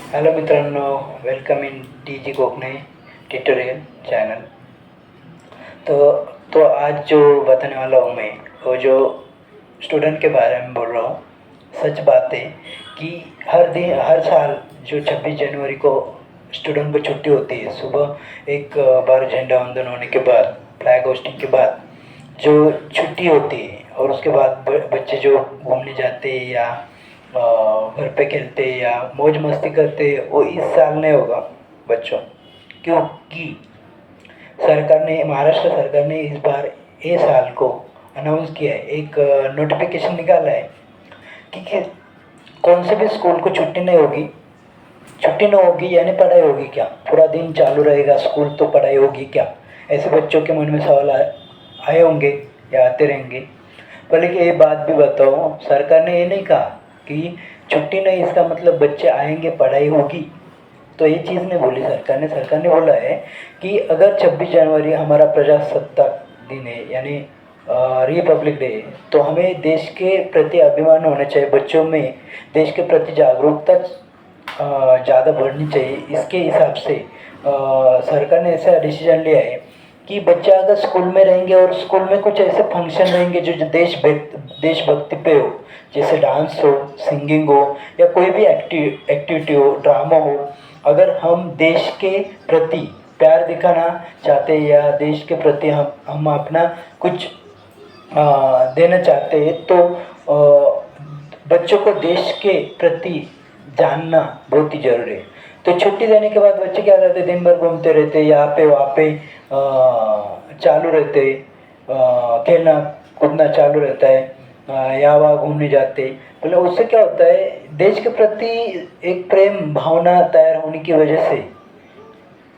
Hello मित्रांनो, welcome in T G Kokane tutorial channel. तो आज जो बताने वाला हूँ मैं, वो जो स्टूडेंट के बारे में बोल रहा हूँ। सच बात है कि हर साल जो 26 जनवरी को स्टूडेंट को छुट्टी होती है, सुबह एक बार झंडा वंदन होने के बाद, फ्लैग होस्टिंग के बाद जो छुट्टी होती है, और उसके बाद बच्चे जो घूमने जाते हैं या घर पे खेलते या मौज मस्ती करते, वो इस साल नहीं होगा बच्चों। क्योंकि महाराष्ट्र सरकार ने इस बार ये साल को अनाउंस किया है, एक नोटिफिकेशन निकाला है कि कौन से भी स्कूल को छुट्टी नहीं होगी। छुट्टी नहीं होगी यानी पढ़ाई होगी क्या? पूरा दिन चालू रहेगा स्कूल, तो पढ़ाई होगी क्या? ऐसे बच्चों के मन में सवाल आए होंगे या आते रहेंगे। पर लेकिन ये बात भी बताओ, सरकार ने ये नहीं कहा कि छुट्टी नहीं इसका मतलब बच्चे आएंगे, पढ़ाई होगी। तो ये चीज़ नहीं बोली सरकार ने बोला है कि अगर 26 जनवरी हमारा प्रजासत्ताक दिन है, यानी रिपब्लिक डे, तो हमें देश के प्रति अभिमान होना चाहिए। बच्चों में देश के प्रति जागरूकता ज़्यादा बढ़नी चाहिए। इसके हिसाब से सरकार ने ऐसा डिसीजन लिया है कि बच्चे अगर स्कूल में रहेंगे और स्कूल में कुछ ऐसे फंक्शन रहेंगे जो देशभक्ति पे हो, जैसे डांस हो, सिंगिंग हो, या कोई भी एक्टिविटी हो, ड्रामा हो। अगर हम देश के प्रति प्यार दिखाना चाहते हैं या देश के प्रति हम अपना कुछ देना चाहते हैं, तो बच्चों को देश के प्रति जानना बहुत ही ज़रूरी है। तो छुट्टी देने के बाद बच्चे क्या करते, दिन भर घूमते रहते, यहाँ पे वहाँ पे चालू रहते, खेलना कूदना चालू रहता है, यहाँ वहाँ घूमने जाते। मतलब उससे क्या होता है, देश के प्रति एक प्रेम भावना तैयार होने की वजह से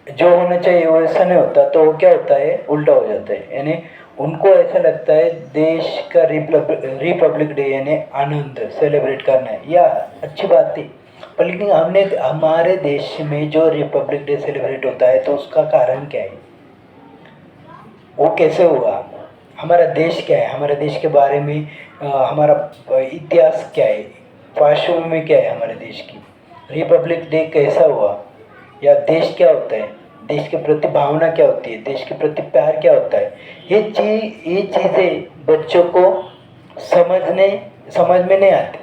जो होना चाहिए वो ऐसा नहीं होता, तो वो क्या होता है, उल्टा हो जाता है। यानी उनको ऐसा लगता है देश का रिपब्लिक डे यानी आनंद सेलिब्रेट करना है, या अच्छी बात थी। पर लेकिन हमारे देश में जो रिपब्लिक डे सेलिब्रेट होता है, तो उसका कारण क्या है, वो कैसे हुआ, हमारा देश क्या है, हमारे देश के बारे में हमारा इतिहास क्या है, पार्श्वभूमि क्या है हमारे देश की, रिपब्लिक डे कैसा हुआ, या देश क्या होता है, देश के प्रति भावना क्या होती है, देश के प्रति प्यार क्या होता है। ये चीज़ें बच्चों को समझ में नहीं आती,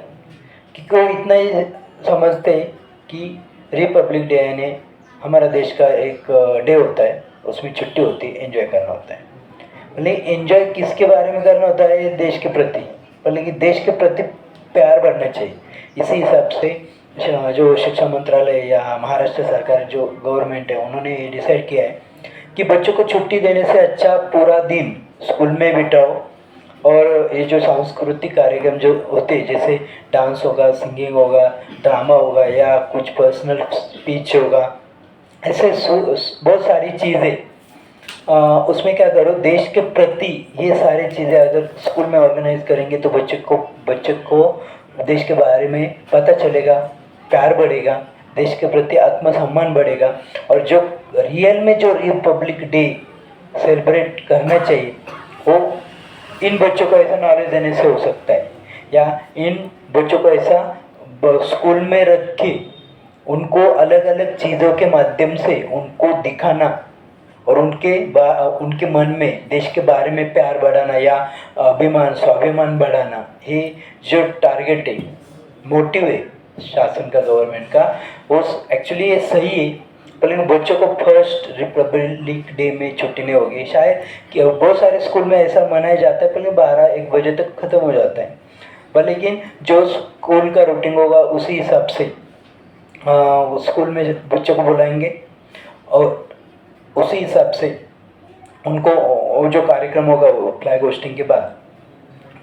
क्योंकि वो इतना ही समझते हैं कि रिपब्लिक डे यानी हमारा देश का एक डे होता है, उसमें छुट्टी होती है, एंजॉय करना होता है। लेकिन एंजॉय किसके बारे में करना होता है, देश के प्रति। पर लेकिन देश के प्रति प्यार बढ़ना चाहिए। इसी हिसाब से जो शिक्षा मंत्रालय या महाराष्ट्र सरकार जो गवर्नमेंट है, उन्होंने डिसाइड किया है कि बच्चों को छुट्टी देने से अच्छा पूरा दिन स्कूल में बिताओ, और ये जो सांस्कृतिक कार्यक्रम जो होते हैं, जैसे डांस होगा, सिंगिंग होगा, ड्रामा होगा, या कुछ पर्सनल स्पीच होगा, ऐसे बहुत सारी चीज़ें, उसमें क्या करो, देश के प्रति ये सारी चीज़ें अगर स्कूल में ऑर्गेनाइज करेंगे, तो बच्चे को देश के बारे में पता चलेगा, प्यार बढ़ेगा, देश के प्रति आत्मसम्मान बढ़ेगा। और जो रियल में जो रिपब्लिक डे सेलिब्रेट करना चाहिए, वो इन बच्चों को ऐसा नॉलेज देने से हो सकता है, या इन बच्चों को ऐसा स्कूल में रख के उनको अलग अलग चीज़ों के माध्यम से उनको दिखाना, और उनके मन में देश के बारे में प्यार बढ़ाना या स्वाभिमान बढ़ाना, ये जो टारगेट है, मोटिव है शासन का, गवर्नमेंट का, वो एक्चुअली ये सही है। पर बच्चों को फर्स्ट रिपब्लिक डे में छुट्टी नहीं होगी शायद, कि बहुत सारे स्कूल में ऐसा मनाया जाता है, पर 12-1 बजे तक ख़त्म हो जाता है। पर लेकिन जो स्कूल का रूटीन होगा उसी हिसाब से स्कूल में बच्चों को बुलाएंगे, और उसी हिसाब से उनको वो जो कार्यक्रम होगा, वो फ्लैग होस्टिंग के बाद,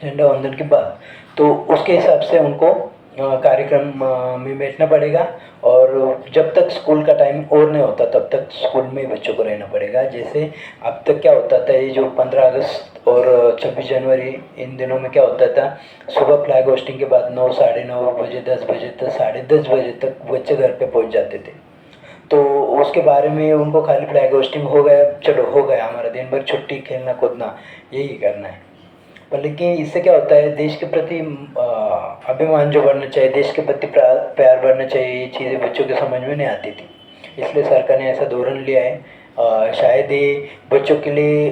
झंडा वंदन के बाद, तो उसके हिसाब से उनको कार्यक्रम में बैठना पड़ेगा। और जब तक स्कूल का टाइम और नहीं होता, तब तक स्कूल में बच्चों को रहना पड़ेगा। जैसे अब तक क्या होता था, ये जो 15 अगस्त और 26 जनवरी, इन दिनों में क्या होता था, सुबह फ्लैग होस्टिंग के बाद 9, साढ़े 9 बजे, 10 बजे तक, साढ़े 10 बजे तक बच्चे घर पे पहुंच जाते थे। तो उसके बारे में उनको खाली फ्लैग होस्टिंग हो गया, चलो हो गया, हमारा दिन भर छुट्टी, खेलना कूदना, यही करना है। पर लेकिन इससे क्या होता है, देश के प्रति अभिमान जो बढ़ना चाहिए, देश के प्रति प्यार बढ़ना चाहिए, ये चीज़ें बच्चों के समझ में नहीं आती थी। इसलिए सरकार ने ऐसा धोरण लिया है। शायद ये बच्चों के लिए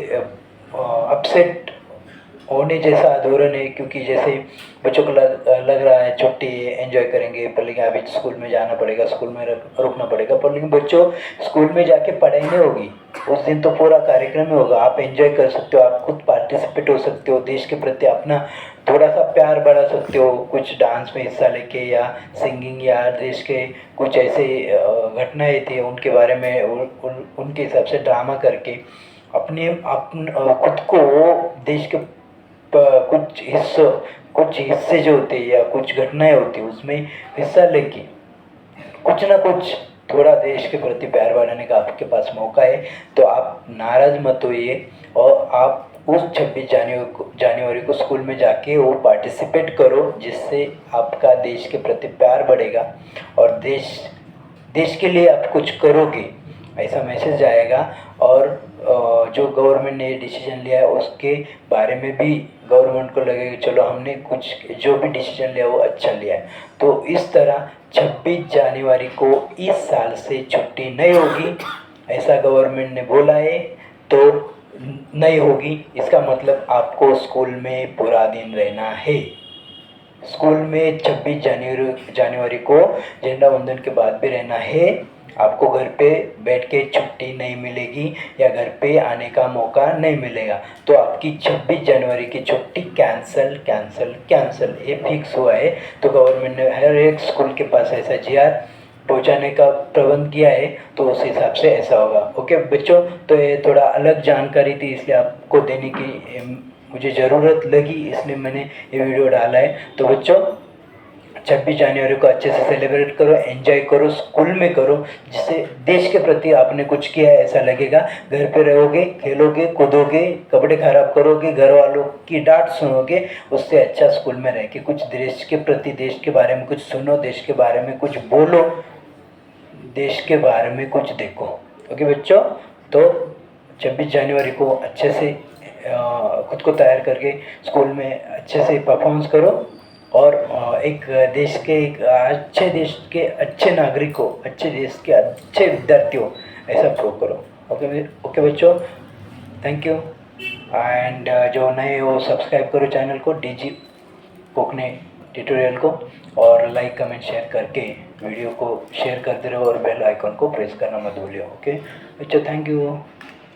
अपसेट होने जैसा धोरण है, क्योंकि जैसे बच्चों को लग रहा है छुट्टी है, एंजॉय करेंगे, पर लेकिन अभी स्कूल में जाना पड़ेगा, स्कूल में रुकना पड़ेगा। पर लेकिन बच्चों, स्कूल में जाके पढ़ाई नहीं होगी उस दिन, तो पूरा कार्यक्रम ही होगा। आप एंजॉय कर सकते हो, आप खुद पार्टिसिपेट हो सकते हो, देश के प्रति अपना थोड़ा सा प्यार बढ़ा सकते हो, कुछ डांस में हिस्सा लेके या सिंगिंग, या देश के कुछ ऐसे घटनाएं थी उनके बारे में उनके हिसाब से ड्रामा करके खुद को देश के कुछ हिस्से जो होते हैं या कुछ घटनाएं होती है उसमें हिस्सा लेके कुछ ना कुछ थोड़ा देश के प्रति प्यार बढ़ाने का आपके पास मौका है। तो आप नाराज़ मत होइए, और आप उस 26 जनवरी को स्कूल में जाके वो पार्टिसिपेट करो, जिससे आपका देश के प्रति प्यार बढ़ेगा और देश के लिए आप कुछ करोगे, ऐसा मैसेज आएगा। और जो गवर्नमेंट ने डिसीजन लिया है उसके बारे में भी गवर्नमेंट को लगेगा चलो हमने कुछ जो भी डिसीजन लिया वो अच्छा लिया है। तो इस तरह 26 जनवरी को इस साल से छुट्टी नहीं होगी, ऐसा गवर्नमेंट ने बोला है। तो नहीं होगी, इसका मतलब आपको स्कूल में पूरा दिन रहना है। स्कूल में 26 जनवरी को झंडा वंदन के बाद भी रहना है। आपको घर पे बैठ के छुट्टी नहीं मिलेगी या घर पे आने का मौका नहीं मिलेगा। तो आपकी 26 जनवरी की छुट्टी कैंसल कैंसल कैंसल, ये फिक्स हुआ है। तो गवर्नमेंट ने हर एक स्कूल के पास ऐसा जीआर पहुंचाने का प्रबंध किया है, तो उस हिसाब से ऐसा होगा। ओके बच्चों, तो ये थोड़ा अलग जानकारी थी, इसलिए आपको देने की मुझे ज़रूरत लगी, इसलिए मैंने ये वीडियो डाला है। तो बच्चों, 26 जनवरी को अच्छे से सेलिब्रेट करो, एंजॉय करो, स्कूल में करो, जिससे देश के प्रति आपने कुछ किया है ऐसा लगेगा। घर पे रहोगे, खेलोगे, कूदोगे, कपड़े खराब करोगे, घर वालों की डांट सुनोगे, उससे अच्छा स्कूल में रह के कुछ देश के प्रति, देश के बारे में कुछ सुनो, देश के बारे में कुछ बोलो, देश के बारे में कुछ देखो। ओके बच्चों, तो 26 जनवरी को अच्छे से खुद को तैयार करके स्कूल में अच्छे से परफॉर्मेंस करो, और एक अच्छे देश के अच्छे नागरिक हो, अच्छे देश के अच्छे विद्यार्थी हो, ऐसा प्रूव करो। ओके बच्चों, थैंक यू। एंड जो नए हो सब्सक्राइब करो चैनल को, डीजी पोकने ट्यूटोरियल को, और लाइक कमेंट शेयर करके वीडियो को शेयर करते रहो, और बेल आइकन को प्रेस करना मत भूलिए। ओके बच्चों, थैंक यू।